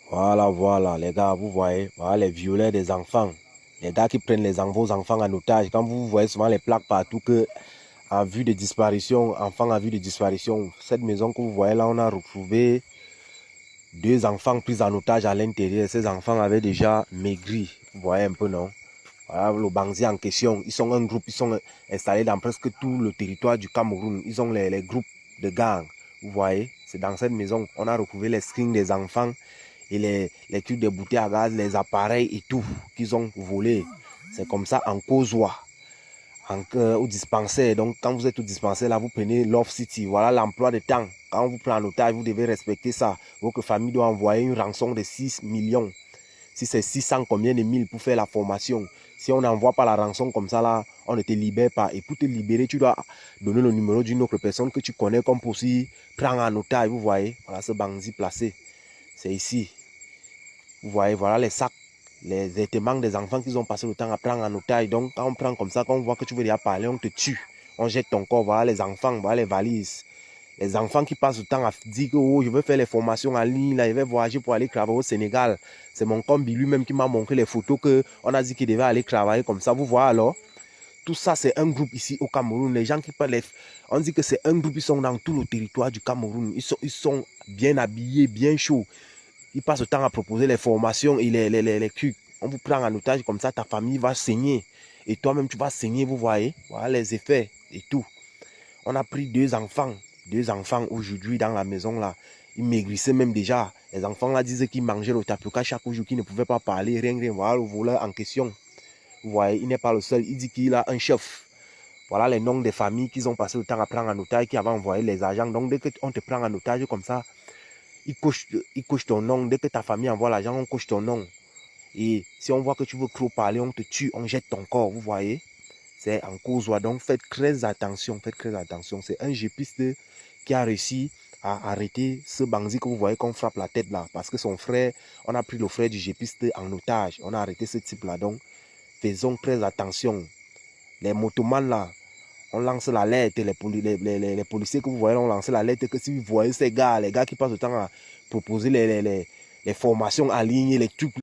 Voilà, les gars, vous voyez, voilà les violeurs des enfants. Les gars qui prennent vos enfants en otage. Quand vous voyez souvent les plaques partout que, en vue de disparition, enfants en vue de disparition, cette maison que vous voyez là, on a retrouvé 2 enfants pris en otage à l'intérieur. Ces enfants avaient déjà maigri. Vous voyez un peu, non? Voilà, le bandit en question. Ils sont un groupe, ils sont installés dans presque tout le territoire du Cameroun. Ils ont les groupes de gangs. Vous voyez, c'est dans cette maison qu'on a retrouvé les screens des enfants et les trucs de bouteilles à gaz, les appareils et tout qu'ils ont volé. C'est comme ça en Causois, au dispensaire. Donc quand vous êtes au dispensaire, là, vous prenez Love City. Voilà l'emploi de temps. Quand on vous prend en otage, vous devez respecter ça. Votre famille doit envoyer une rançon de 6 millions. Si c'est 600 combien de mille pour faire la formation. Si on n'envoie pas la rançon comme ça, là, on ne te libère pas. Et pour te libérer, tu dois donner le numéro d'une autre personne que tu connais comme pour si prendre en otage. Vous voyez, voilà ce bandit placé. C'est ici. Vous voyez, voilà les sacs, les vêtements des enfants qu'ils ont passé le temps à prendre en otage. Donc, quand on prend comme ça, quand on voit que tu veux déjà parler, on te tue. On jette ton corps. Voilà les enfants, voilà les valises. Les enfants qui passent le temps à dire que oh, je veux faire les formations en ligne, là, je vais voyager pour aller travailler au Sénégal. C'est mon combi lui-même qui m'a montré les photos qu'on a dit qu'il devait aller travailler comme ça. Vous voyez alors? Tout ça, c'est un groupe ici au Cameroun. Les gens qui parlent, on dit que c'est un groupe, ils sont dans tout le territoire du Cameroun. Ils sont bien habillés, bien chauds. Ils passent le temps à proposer les formations et les trucs. On vous prend en otage comme ça, ta famille va saigner. Et toi-même, tu vas saigner, vous voyez. Voilà les effets et tout. On a pris 2 enfants. 2 enfants aujourd'hui dans la maison là. Ils maigrissaient même déjà. Les enfants là disaient qu'ils mangeaient le tapioca chaque jour, qu'ils ne pouvaient pas parler, rien. Voilà le voleur en question. Vous voyez, il n'est pas le seul. Il dit qu'il a un chef. Voilà les noms des familles qu'ils ont passé le temps à prendre en otage, qui avaient envoyé les agents. Donc dès qu'on te prend en otage comme ça, il coche ton nom. Dès que ta famille envoie l'argent, on coche ton nom. Et si on voit que tu veux trop parler, on te tue, on jette ton corps. Vous voyez? C'est en cause. Donc faites très attention. Faites très attention. C'est un gépiste qui a réussi à arrêter ce bandit que vous voyez qu'on frappe la tête là. Parce que son frère, on a pris le frère du gépiste en otage. On a arrêté ce type là. Donc faisons très attention. Les motomans là, on lance l'alerte. Les policiers que vous voyez, on lance l'alerte que si vous voyez ces gars, les gars qui passent le temps à proposer les formations en ligne, les trucs